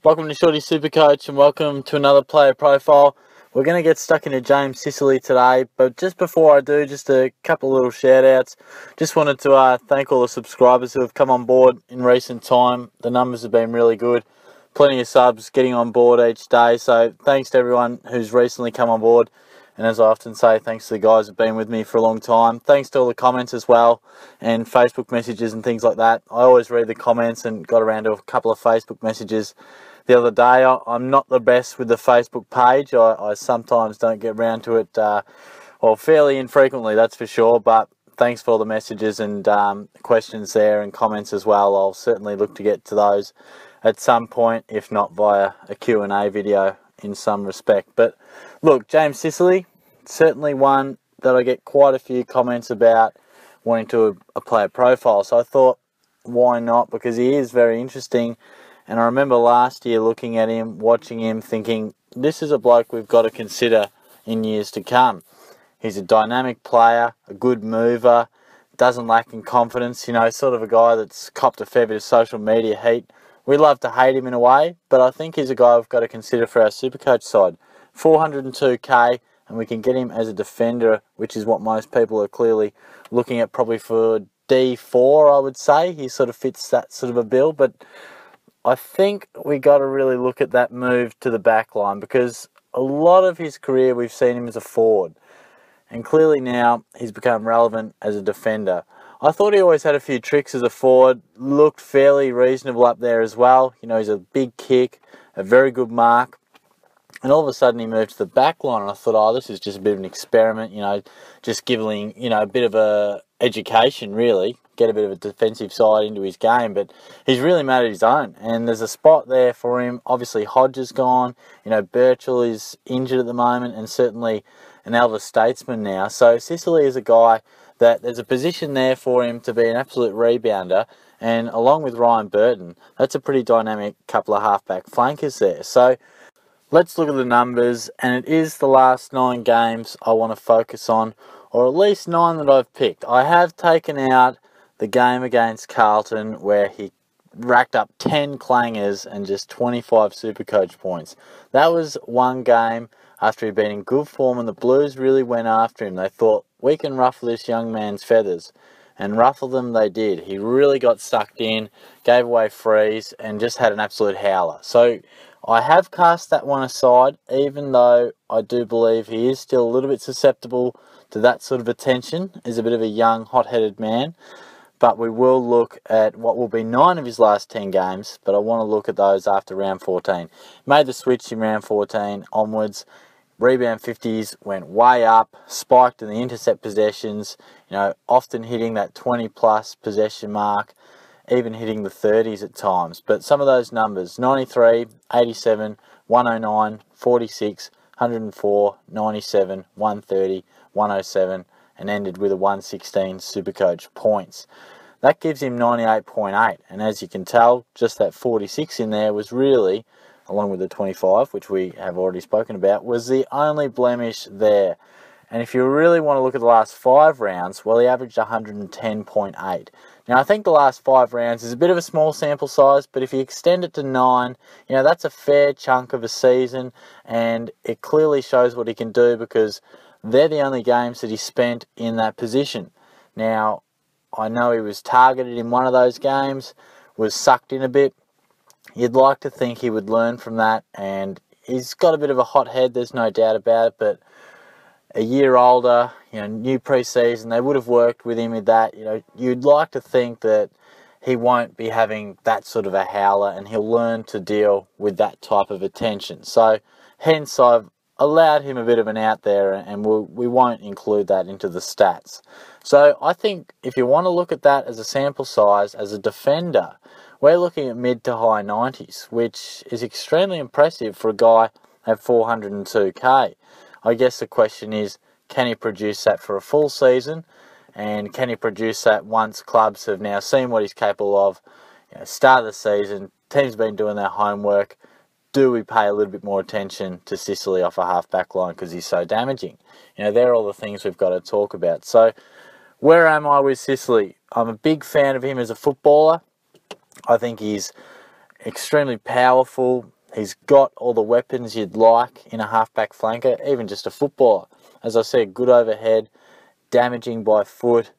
Welcome to Shorty SuperCoach and welcome to another player profile. We're going to get stuck into James Sicily today, but just before I do, just a couple of little shout outs. Just wanted to thank all the subscribers who have come on board in recent time. The numbers have been really good. Plenty of subs getting on board each day, so thanks to everyone who's recently come on board. And as I often say, thanks to the guys who've been with me for a long time. Thanks to all the comments as well and Facebook messages and things like that. I always read the comments and got around to a couple of Facebook messages the other day. I'm not the best with the Facebook page. I sometimes don't get around to it, fairly infrequently, that's for sure. But thanks for all the messages and questions there and comments as well. I'll certainly look to get to those at some point, if not via a Q&A video in some respect. But look, James Sicily, certainly one that I get quite a few comments about wanting to a player profile. So I thought, why not? Because he is very interesting. And I remember last year looking at him, watching him, thinking, this is a bloke we've got to consider in years to come. He's a dynamic player, a good mover, doesn't lack in confidence, sort of a guy that's copped a fair bit of social media heat. We love to hate him in a way, but I think he's a guy we've got to consider for our SuperCoach side. 402k, and we can get him as a defender, which is what most people are clearly looking at, probably for D4, I would say. He sort of fits that sort of a bill, but I think we got to really look at that move to the backline, because a lot of his career we've seen him as a forward, and clearly now he's become relevant as a defender. I thought he always had a few tricks as a forward, looked fairly reasonable up there as well. He's a big kick, a very good mark. And all of a sudden he moved to the back line, and I thought, this is just a bit of an experiment, just giving, a bit of a education, really, get a bit of a defensive side into his game. But he's really made it his own, and there's a spot there for him. Obviously Hodge is gone, Birchall is injured at the moment, and certainly an elder statesman now. So Sicily is a guy that there's a position there for him to be an absolute rebounder, and along with Ryan Burton, that's a pretty dynamic couple of halfback flankers there. So let's look at the numbers, and it is the last 9 games I want to focus on, or at least 9 that I've picked. I have taken out the game against Carlton where he racked up 10 clangers and just 25 SuperCoach points. That was one game after he'd been in good form, and the Blues really went after him. They thought, we can ruffle this young man's feathers. And ruffle them they did. He really got sucked in, gave away frees, and just had an absolute howler. So I have cast that one aside, even though I do believe he is still a little bit susceptible to that sort of attention. He's a bit of a young, hot-headed man. But we will look at what will be 9 of his last 10 games, but I want to look at those after round 14. Made the switch in round 14 onwards. Rebound 50s went way up, spiked in the intercept possessions, often hitting that 20-plus possession mark, even hitting the 30s at times. But some of those numbers, 93, 87, 109, 46, 104, 97, 130, 107, and ended with a 116 SuperCoach points. That gives him 98.8, and as you can tell, just that 46 in there was really, along with the 25, which we have already spoken about, was the only blemish there. And if you really want to look at the last 5 rounds, well, he averaged 110.8. Now, I think the last 5 rounds is a bit of a small sample size, but if you extend it to 9, that's a fair chunk of a season, and it clearly shows what he can do, because they're the only games that he spent in that position. Now, I know he was targeted in one of those games, was sucked in a bit. You'd like to think he would learn from that, and he's got a bit of a hot head, there's no doubt about it, but a year older, new pre-season, they would have worked with him with that. You'd like to think that he won't be having that sort of a howler, and he'll learn to deal with that type of attention. So, hence I've allowed him a bit of an out there, and we won't include that into the stats. So I think if you want to look at that as a sample size, as a defender, we're looking at mid to high 90s, which is extremely impressive for a guy at 402k. I guess the question is, can he produce that for a full season? And can he produce that once clubs have now seen what he's capable of? Start of the season, teams have been doing their homework. Do we pay a little bit more attention to Sicily off a half-back line because he's so damaging? They're all the things we've got to talk about. So where am I with Sicily? I'm a big fan of him as a footballer. I think he's extremely powerful. He's got all the weapons you'd like in a halfback flanker, even just a footballer. As I said, good overhead, damaging by foot,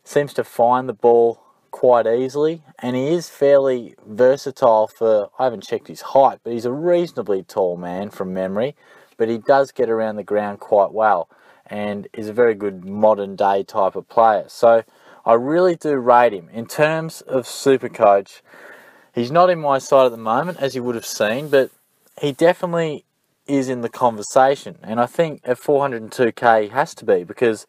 seems to find the ball quite easily, and he is fairly versatile for, I haven't checked his height, but he's a reasonably tall man from memory, but he does get around the ground quite well and is a very good modern day type of player. So I really do rate him. In terms of SuperCoach, he's not in my side at the moment, as you would have seen, but he definitely is in the conversation. And I think at 402k he has to be, because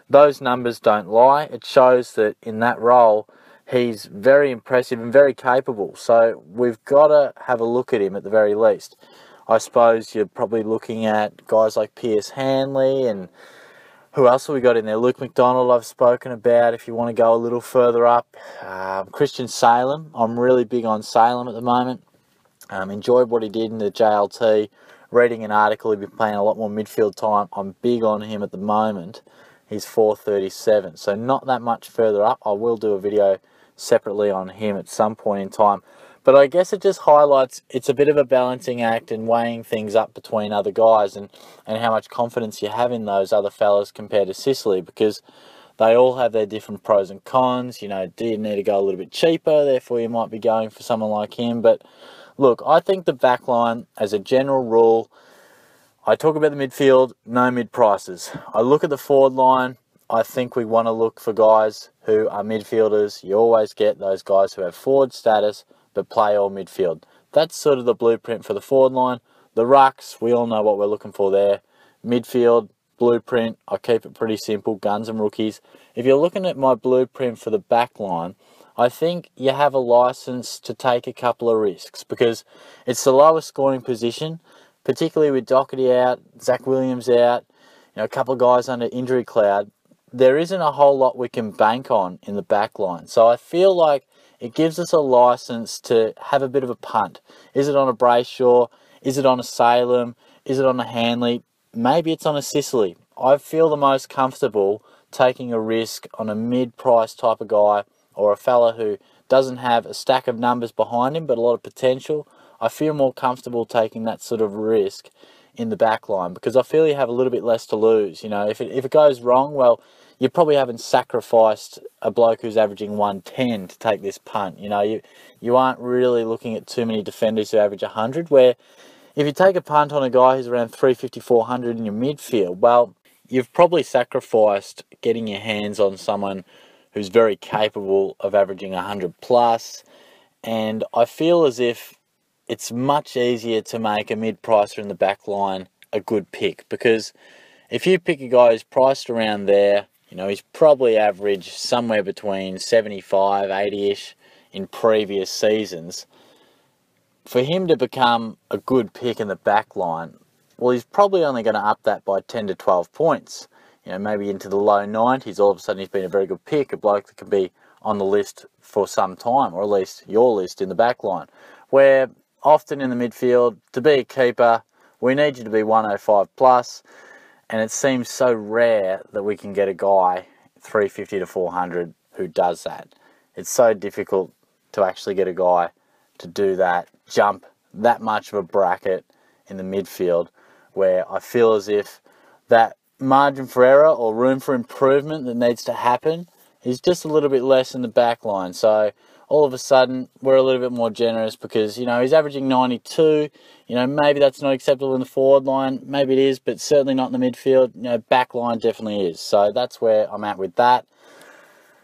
those numbers don't lie. It shows that in that role, he's very impressive and very capable. So we've got to have a look at him at the very least. I suppose you're probably looking at guys like Pierce Hanley, and who else have we got in there? Luke McDonald I've spoken about, if you want to go a little further up. Christian Salem. I'm really big on Salem at the moment. Enjoyed what he did in the JLT. Reading an article, he'd been playing a lot more midfield time. I'm big on him at the moment. He's 437, so not that much further up. I will do a video separately on him at some point in time. But I guess it just highlights it's a bit of a balancing act and weighing things up between other guys, and how much confidence you have in those other fellas compared to Sicily, because they all have their different pros and cons. You know, do you need to go a little bit cheaper? Therefore, you might be going for someone like him. But look, I think the back line, as a general rule, I talk about the midfield, no mid-prices. I look at the forward line. I think we want to look for guys who are midfielders. You always get those guys who have forward status but play all midfield. That's sort of the blueprint for the forward line. The rucks, we all know what we're looking for there. Midfield, blueprint, I keep it pretty simple, guns and rookies. If you're looking at my blueprint for the back line, I think you have a license to take a couple of risks, because it's the lowest scoring position, particularly with Doherty out, Zach Williams out, you know, a couple of guys under injury cloud. There isn't a whole lot we can bank on in the back line. So I feel like it gives us a license to have a bit of a punt. Is it on a Brayshaw? Is it on a Salem? Is it on a Hanley? Maybe it's on a Sicily. I feel the most comfortable taking a risk on a mid-price type of guy, or a fella who doesn't have a stack of numbers behind him but a lot of potential. I feel more comfortable taking that sort of risk in the back line, because I feel you have a little bit less to lose. You know, if it goes wrong, well, you probably haven't sacrificed a bloke who's averaging 110 to take this punt. You know, you aren't really looking at too many defenders who average 100, where if you take a punt on a guy who's around 350, 400 in your midfield, well, you've probably sacrificed getting your hands on someone who's very capable of averaging 100 plus. And I feel as if it's much easier to make a mid-pricer in the back line a good pick, because if you pick a guy who's priced around there, you know, he's probably averaged somewhere between 75, 80-ish in previous seasons. For him to become a good pick in the back line, well, he's probably only going to up that by 10 to 12 points. You know, maybe into the low 90s, all of a sudden he's been a very good pick, a bloke that can be on the list for some time, or at least your list in the back line. Where often in the midfield, to be a keeper, we need you to be 105 plus. And it seems so rare that we can get a guy 350 to 400 who does that. It's so difficult to actually get a guy to do that, jump that much of a bracket in the midfield, where I feel as if that margin for error or room for improvement that needs to happen is just a little bit less in the back line. So all of a sudden, we're a little bit more generous, because, you know, he's averaging 92. You know, maybe that's not acceptable in the forward line. Maybe it is, but certainly not in the midfield. You know, back line definitely is. So that's where I'm at with that.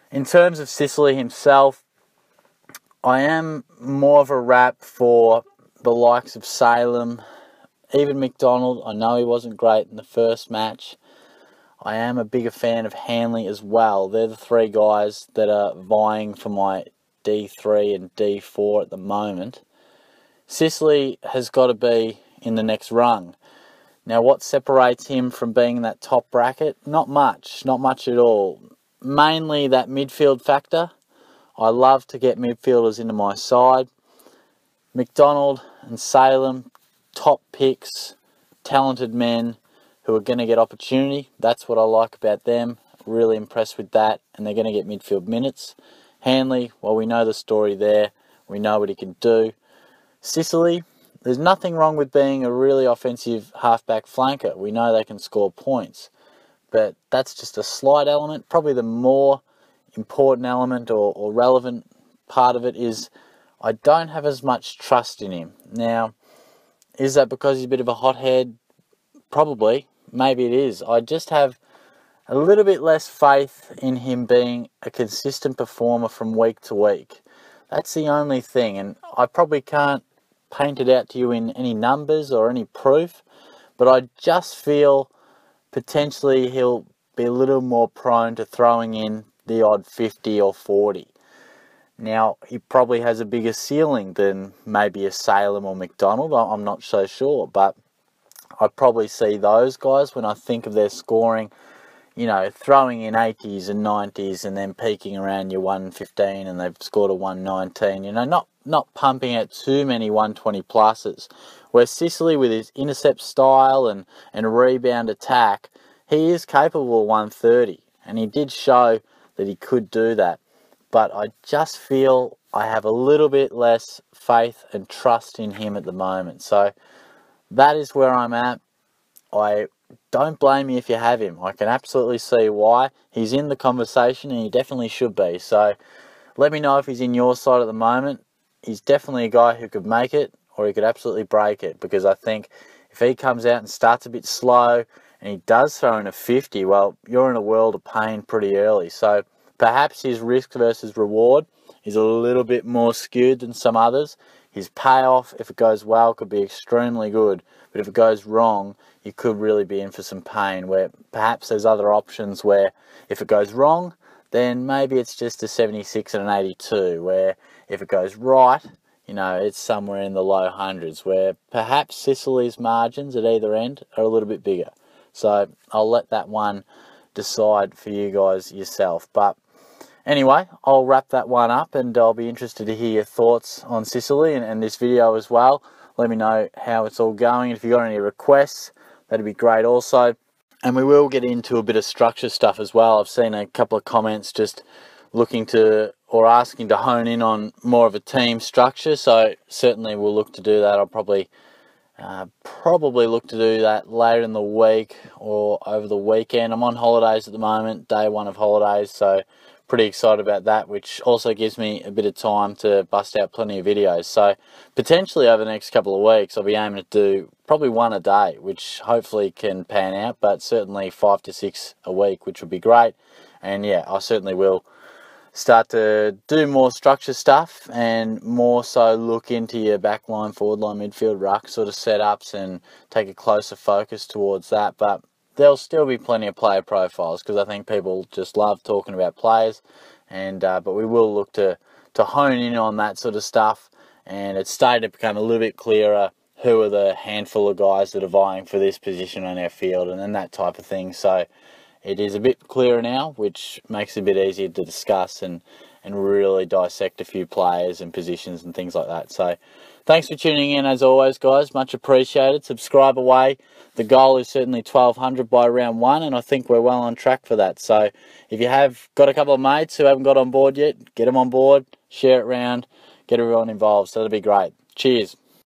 In terms of Sicily himself, I am more of a rap for the likes of Salem, even McDonald. I know he wasn't great in the first match. I am a bigger fan of Hanley as well. They're the three guys that are vying for my D3 and D4 at the moment. Sicily has got to be in the next rung. Now, what separates him from being in that top bracket? Not much at all. Mainly that midfield factor. I love to get midfielders into my side. McDonald and Salem, top picks, talented men who are going to get opportunity. That's what I like about them. Really impressed with that, and they're going to get midfield minutes. Hanley, well, we know the story there. We know what he can do. Sicily, there's nothing wrong with being a really offensive halfback flanker. We know they can score points, but that's just a slight element. Probably the more important element or relevant part of it is I don't have as much trust in him. Now, is that because he's a bit of a hothead? Probably. Maybe it is. I just have a little bit less faith in him being a consistent performer from week to week. That's the only thing, and I probably can't paint it out to you in any numbers or any proof, but I just feel potentially he'll be a little more prone to throwing in the odd 50 or 40. Now, he probably has a bigger ceiling than maybe a Salem or McDonald. I'm not so sure, but I probably see those guys when I think of their scoring, you know, throwing in 80s and 90s and then peaking around your 115 and they've scored a 119, you know, not pumping out too many 120 pluses. Where Sicily, with his intercept style and rebound attack, he is capable of 130, and he did show that he could do that. But I just feel I have a little bit less faith and trust in him at the moment. So that is where I'm at. I don't blame you if you have him. I can absolutely see why. He's in the conversation and he definitely should be. So let me know if he's in your side at the moment. He's definitely a guy who could make it or he could absolutely break it, because I think if he comes out and starts a bit slow and he does throw in a 50, well, you're in a world of pain pretty early. So perhaps his risk versus reward is a little bit more skewed than some others. His payoff, if it goes well, could be extremely good. But if it goes wrong, you could really be in for some pain, where perhaps there's other options where if it goes wrong, then maybe it's just a 76 and an 82, where if it goes right, you know, it's somewhere in the low hundreds, where perhaps Sicily's margins at either end are a little bit bigger. So I'll let that one decide for you guys yourself. But anyway, I'll wrap that one up, and I'll be interested to hear your thoughts on Sicily and this video as well. Let me know how it's all going. If you've got any requests, that'd be great also. And we will get into a bit of structure stuff as well. I've seen a couple of comments just looking to or asking to hone in on more of a team structure. So certainly we'll look to do that. I'll probably look to do that later in the week or over the weekend. I'm on holidays at the moment, day one of holidays, so pretty excited about that, which also gives me a bit of time to bust out plenty of videos. So potentially over the next couple of weeks I'll be aiming to do probably one a day, which hopefully can pan out, but certainly 5 to 6 a week, which would be great. And yeah, I certainly will start to do more structure stuff and more so look into your backline, forward line, midfield, ruck sort of setups and take a closer focus towards that. But there'll still be plenty of player profiles, because I think people just love talking about players, and but we will look to hone in on that sort of stuff. And it's starting to become a little bit clearer who are the handful of guys that are vying for this position on our field and then that type of thing. So it is a bit clearer now, which makes it a bit easier to discuss and really dissect a few players and positions and things like that. So thanks for tuning in as always, guys. Much appreciated. Subscribe away. The goal is certainly 1,200 by round 1, and I think we're well on track for that. So if you have got a couple of mates who haven't got on board yet, get them on board, share it around, get everyone involved. So that'll be great. Cheers.